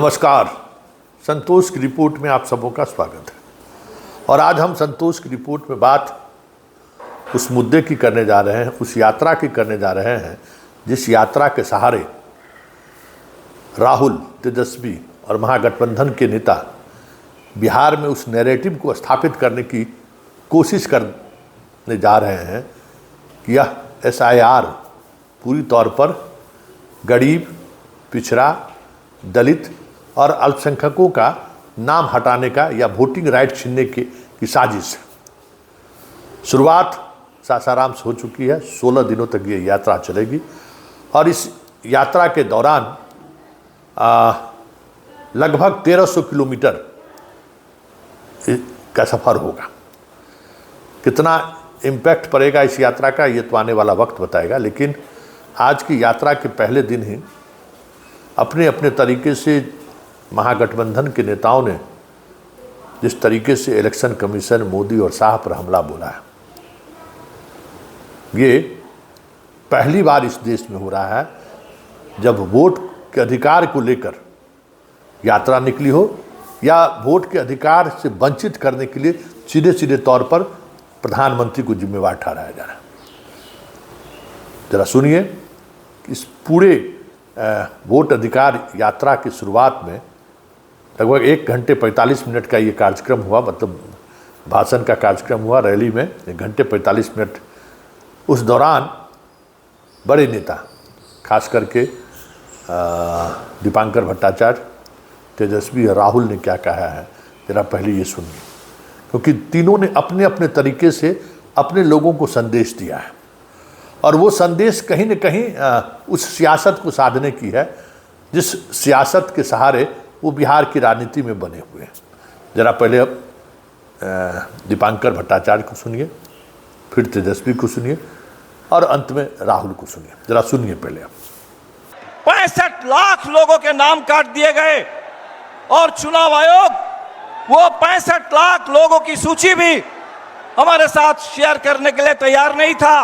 नमस्कार। संतोष की रिपोर्ट में आप सबों का स्वागत है। और आज हम संतोष की रिपोर्ट में बात उस मुद्दे की करने जा रहे हैं, उस यात्रा की करने जा रहे हैं जिस यात्रा के सहारे राहुल, तेजस्वी और महागठबंधन के नेता बिहार में उस नैरेटिव को स्थापित करने की कोशिश करने जा रहे हैं कि यह SIR पूरी तौर पर गरीब, पिछड़ा, दलित और अल्पसंख्यकों का नाम हटाने का या वोटिंग राइट छीनने की साजिश है। शुरुआत सासाराम से हो चुकी है। 16 दिनों तक ये यात्रा चलेगी और इस यात्रा के दौरान लगभग 1300 किलोमीटर का सफ़र होगा। कितना इम्पैक्ट पड़ेगा इस यात्रा का, ये तो आने वाला वक्त बताएगा। लेकिन आज की यात्रा के पहले दिन ही अपने अपने तरीके से महागठबंधन के नेताओं ने जिस तरीके से इलेक्शन कमीशन, मोदी और शाह पर हमला बोला है, ये पहली बार इस देश में हो रहा है जब वोट के अधिकार को लेकर यात्रा निकली हो या वोट के अधिकार से वंचित करने के लिए सीधे सीधे तौर पर प्रधानमंत्री को जिम्मेवार ठहराया जा रहा है। जरा सुनिए कि इस पूरे वोट अधिकार यात्रा की शुरुआत में लगभग 1 घंटे 45 मिनट का ये कार्यक्रम हुआ, मतलब भाषण का कार्यक्रम हुआ रैली में 1 घंटे 45 मिनट। उस दौरान बड़े नेता, खास करके दीपांकर भट्टाचार्य, तेजस्वी और राहुल ने क्या कहा है, जरा पहले ये सुनिए, क्योंकि तीनों ने अपने अपने तरीके से अपने लोगों को संदेश दिया है और वो संदेश कहीं न कहीं उस सियासत को साधने की है जिस सियासत के सहारे वो बिहार की राजनीति में बने हुए हैं। जरा पहले अब दीपांकर भट्टाचार्य को सुनिए, फिर तेजस्वी को सुनिए और अंत में राहुल को सुनिए। जरा सुनिए पहले अब। 65 लाख लोगों के नाम काट दिए गए और चुनाव आयोग वो 65 लाख लोगों की सूची भी हमारे साथ शेयर करने के लिए तैयार नहीं था।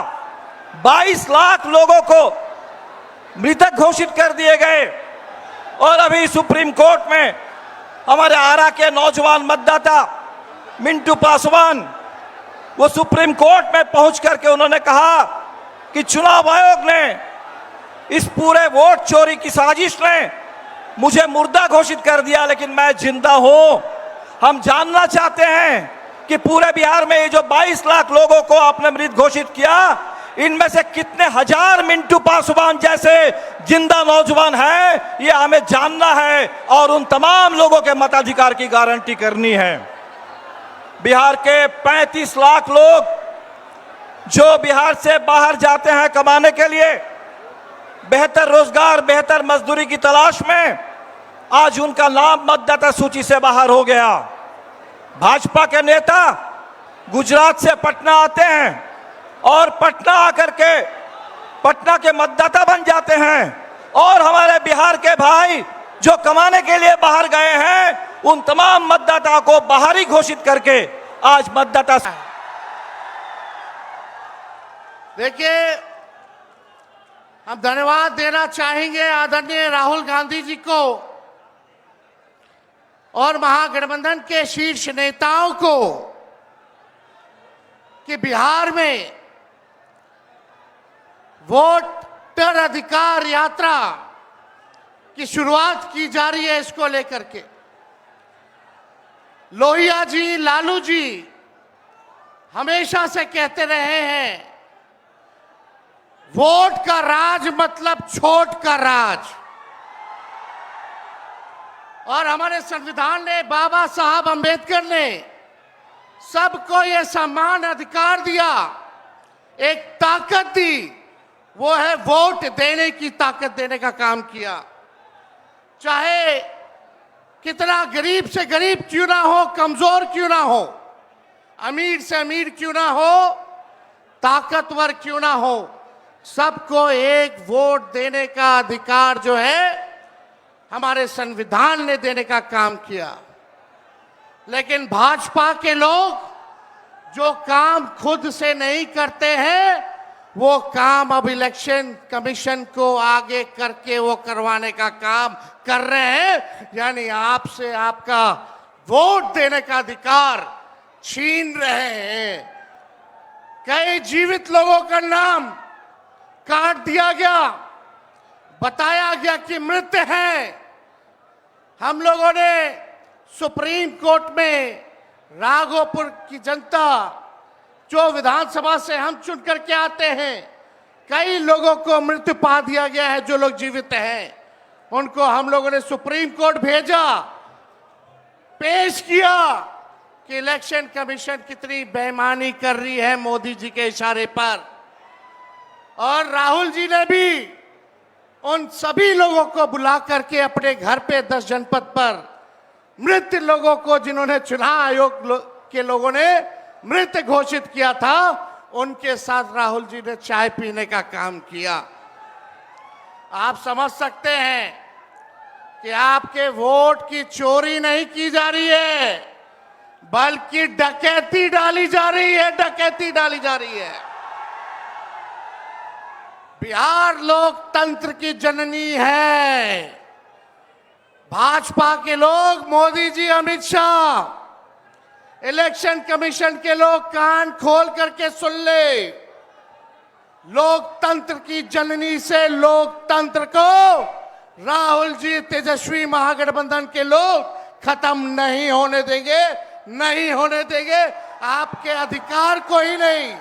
22 लाख लोगों को मृतक घोषित कर दिए गए और अभी सुप्रीम कोर्ट में हमारे आरा के नौजवान मतदाता मिंटू पासवान वो सुप्रीम कोर्ट में पहुंच करके उन्होंने कहा कि चुनाव आयोग ने इस पूरे वोट चोरी की साजिश ने मुझे मुर्दा घोषित कर दिया, लेकिन मैं जिंदा हूं। हम जानना चाहते हैं कि पूरे बिहार में ये जो 22 लाख लोगों को आपने मृत घोषित किया, इनमें से कितने हजार मिंटू पासवान जैसे जिंदा नौजवान हैं, ये हमें जानना है और उन तमाम लोगों के मताधिकार की गारंटी करनी है। बिहार के 35 लाख लोग जो बिहार से बाहर जाते हैं कमाने के लिए, बेहतर रोजगार, बेहतर मजदूरी की तलाश में, आज उनका नाम मतदाता सूची से बाहर हो गया। भाजपा के नेता गुजरात से पटना आते हैं और पटना आकर के पटना के मतदाता बन जाते हैं और हमारे बिहार के भाई जो कमाने के लिए बाहर गए हैं उन तमाम मतदाताओं को बाहरी घोषित करके आज मतदाता। देखिए, हम धन्यवाद देना चाहेंगे आदरणीय राहुल गांधी जी को और महागठबंधन के शीर्ष नेताओं को कि बिहार में वोटर अधिकार यात्रा की शुरुआत की जा रही है। इसको लेकर के लोहिया जी, लालू जी हमेशा से कहते रहे हैं, वोट का राज मतलब छोट का राज। और हमारे संविधान ने, बाबा साहब अंबेडकर ने सबको यह समान अधिकार दिया, एक ताकत दी, वो है वोट देने की ताकत देने का काम किया। चाहे कितना गरीब से गरीब क्यों ना हो, कमजोर क्यों ना हो, अमीर से अमीर क्यों ना हो, ताकतवर क्यों ना हो, सबको एक वोट देने का अधिकार जो है हमारे संविधान ने देने का काम किया। लेकिन भाजपा के लोग जो काम खुद से नहीं करते हैं वो काम अब इलेक्शन कमीशन को आगे करके वो करवाने का काम कर रहे हैं, यानी आपसे आपका वोट देने का अधिकार छीन रहे हैं। कई जीवित लोगों का नाम काट दिया गया, बताया गया कि मृत हैं। हम लोगों ने सुप्रीम कोर्ट में राघोपुर की जनता, जो विधानसभा से हम चुन करके आते हैं, कई लोगों को मृत्यु पा दिया गया है। जो लोग जीवित हैं उनको हम लोगों ने सुप्रीम कोर्ट भेजा, पेश किया कि इलेक्शन कमीशन कितनी बेईमानी कर रही है मोदी जी के इशारे पर। और राहुल जी ने भी उन सभी लोगों को बुला करके अपने घर पे 10 जनपद पर मृत लोगों को, जिन्होंने चुनाव आयोग के लोगों ने मृत घोषित किया था, उनके साथ राहुल जी ने चाय पीने का काम किया। आप समझ सकते हैं कि आपके वोट की चोरी नहीं की जा रही है, बल्कि डकैती डाली जा रही है, डकैती डाली जा रही है। बिहार लोकतंत्र की जननी है। भाजपा के लोग, मोदी जी, अमित शाह, इलेक्शन कमीशन के लोग कान खोल करके सुन ले। लोकतंत्र की जननी से लोकतंत्र को राहुल जी, तेजस्वी महागठबंधन के लोग खत्म नहीं होने देंगे, नहीं होने देंगे। आपके अधिकार को ही नहीं,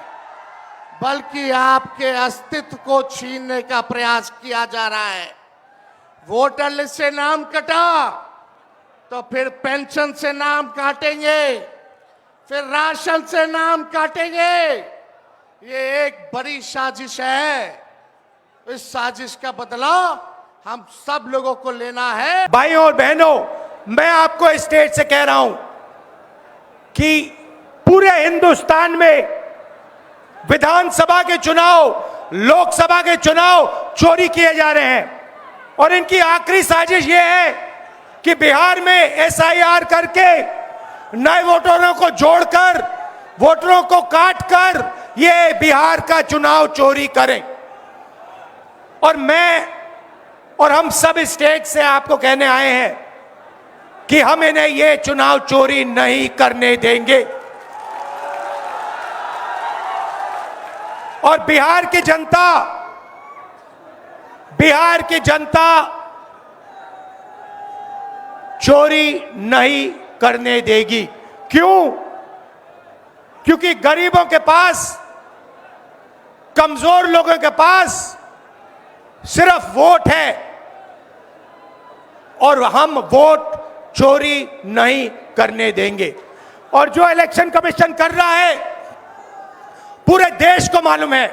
बल्कि आपके अस्तित्व को छीनने का प्रयास किया जा रहा है। वोटर लिस्ट से नाम कटा तो फिर पेंशन से नाम काटेंगे, फिर राशन से नाम काटेंगे। ये एक बड़ी साजिश है। इस साजिश का बदला हम सब लोगों को लेना है। भाइयों और बहनों, मैं आपको इस स्टेज से कह रहा हूं कि पूरे हिंदुस्तान में विधानसभा के चुनाव, लोकसभा के चुनाव चोरी किए जा रहे हैं। और इनकी आखिरी साजिश यह है कि बिहार में एसआईआर करके नए वोटरों को जोड़कर, वोटरों को काटकर ये बिहार का चुनाव चोरी करें। और मैं और हम सब स्टेज से आपको कहने आए हैं कि हम इन्हें ये चुनाव चोरी नहीं करने देंगे। और बिहार की जनता चोरी नहीं करने देगी। क्यों? क्योंकि गरीबों के पास, कमजोर लोगों के पास सिर्फ वोट है और हम वोट चोरी नहीं करने देंगे। और जो इलेक्शन कमीशन कर रहा है पूरे देश को मालूम है।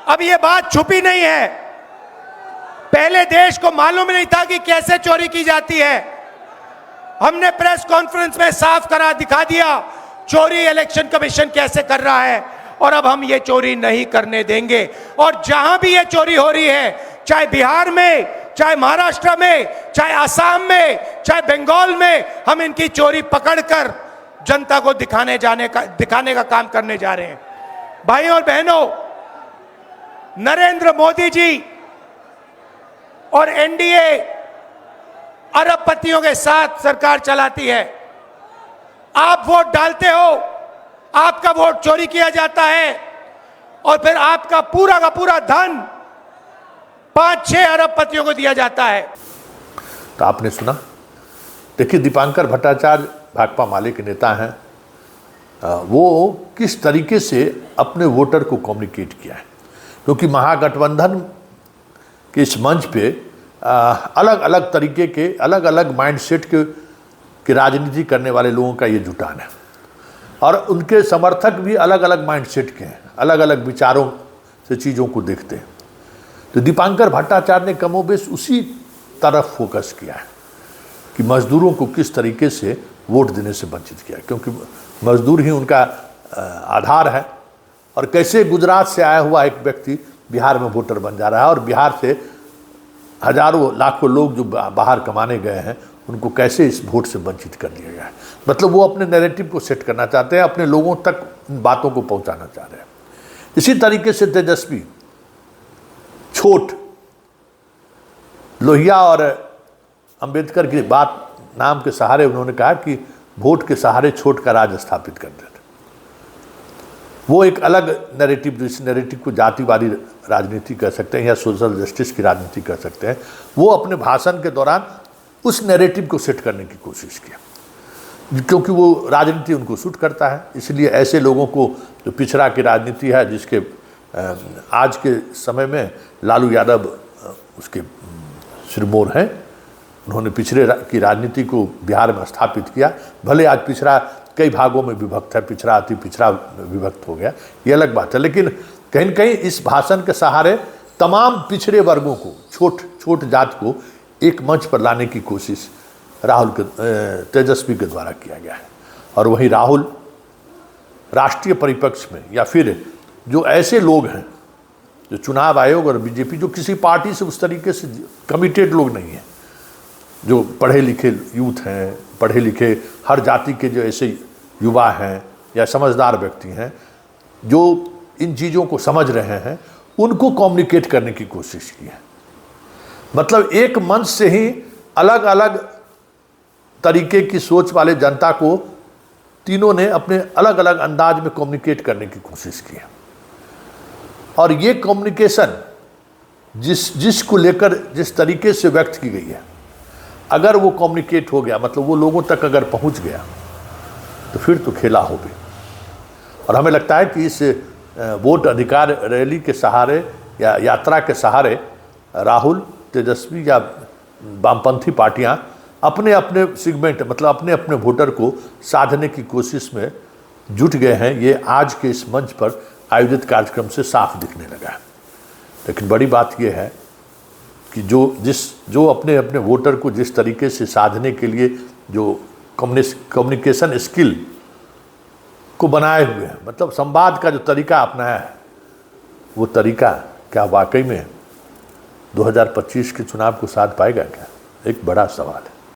अब ये बात छुपी नहीं है, पहले देश को मालूम नहीं था कि कैसे चोरी की जाती है। हमने प्रेस कॉन्फ्रेंस में साफ करा दिखा दिया चोरी इलेक्शन कमीशन कैसे कर रहा है। और अब हम ये चोरी नहीं करने देंगे। और जहां भी ये चोरी हो रही है, चाहे बिहार में, चाहे महाराष्ट्र में, चाहे असम में, चाहे बंगाल में, हम इनकी चोरी पकड़कर जनता को दिखाने का काम करने जा रहे हैं। भाइयों और बहनों, नरेंद्र मोदी जी और एनडीए अरबपतियों के साथ सरकार चलाती है। आप वोट डालते हो, आपका वोट चोरी किया जाता है और फिर आपका पूरा का पूरा धन 5-6 अरबपतियों को दिया जाता है। तो आपने सुना। देखिए, दीपांकर भट्टाचार्य भाकपा माले के नेता हैं। वो किस तरीके से अपने वोटर को कम्युनिकेट किया है, क्योंकि महागठबंधन के इस मंच पे अलग अलग तरीके के, अलग अलग माइंडसेट के राजनीति करने वाले लोगों का ये जुटान है। और उनके समर्थक भी अलग अलग माइंडसेट के हैं, अलग अलग विचारों से चीज़ों को देखते हैं। तो दीपांकर भट्टाचार्य ने कमोबेश उसी तरफ फोकस किया है कि मजदूरों को किस तरीके से वोट देने से वंचित किया, क्योंकि मजदूर ही उनका आधार है। और कैसे गुजरात से आया हुआ एक व्यक्ति बिहार में वोटर बन जा रहा है, और बिहार से हजारों लाखों लोग जो बाहर कमाने गए हैं, उनको कैसे इस वोट से वंचित कर दिया गया है। मतलब वो अपने नैरेटिव को सेट करना चाहते हैं, अपने लोगों तक बातों को पहुंचाना चाह रहे हैं। इसी तरीके से तेजस्वी छोट, लोहिया और अंबेडकर की बात नाम के सहारे उन्होंने कहा कि वोट के सहारे छोट का राज स्थापित कर देते। वो एक अलग नैरेटिव, जिस नैरेटिव को जातिवादी राजनीति कह सकते हैं या सोशल जस्टिस की राजनीति कह सकते हैं, वो अपने भाषण के दौरान उस नैरेटिव को सेट करने की कोशिश किया, क्योंकि वो राजनीति उनको सूट करता है। इसलिए ऐसे लोगों को, जो पिछड़ा की राजनीति है, जिसके आज के समय में लालू यादव उसके सिरमौर हैं, उन्होंने पिछड़े की राजनीति को बिहार में स्थापित किया। भले आज पिछड़ा कई भागों में विभक्त है, पिछड़ा अति पिछड़ा विभक्त हो गया, ये अलग बात है, लेकिन कहीं न कहीं इस भाषण के सहारे तमाम पिछड़े वर्गों को, छोट जात को एक मंच पर लाने की कोशिश राहुल के, तेजस्वी के द्वारा किया गया है। और वहीं राहुल राष्ट्रीय परिप्रेक्ष्य में, या फिर जो ऐसे लोग हैं जो चुनाव आयोग और बीजेपी, जो किसी पार्टी से उस तरीके से कमिटेड लोग नहीं हैं, जो पढ़े लिखे यूथ हैं, पढ़े लिखे हर जाति के जो ऐसे युवा हैं या समझदार व्यक्ति हैं, जो इन चीज़ों को समझ रहे हैं, उनको कम्युनिकेट करने की कोशिश की है। मतलब एक मंच से ही अलग अलग तरीके की सोच वाले जनता को तीनों ने अपने अलग अलग अंदाज में कम्युनिकेट करने की कोशिश की है। और ये कम्युनिकेशन जिसको लेकर जिस तरीके से व्यक्त की गई है, अगर वो कम्युनिकेट हो गया, मतलब वो लोगों तक अगर पहुंच गया, तो फिर तो खेला हो भी। और हमें लगता है कि इस वोट अधिकार रैली के सहारे या यात्रा के सहारे राहुल, तेजस्वी या वामपंथी पार्टियां अपने अपने सेगमेंट, मतलब अपने अपने वोटर को साधने की कोशिश में जुट गए हैं। ये आज के इस मंच पर आयोजित कार्यक्रम से साफ दिखने लगा है। लेकिन बड़ी बात यह है कि जो अपने अपने वोटर को जिस तरीके से साधने के लिए जो कम्युनिकेशन स्किल को बनाए हुए हैं, मतलब संवाद का जो तरीका अपनाया है, वो तरीका क्या वाकई में 2025 के चुनाव को साध पाएगा क्या? एक बड़ा सवाल है।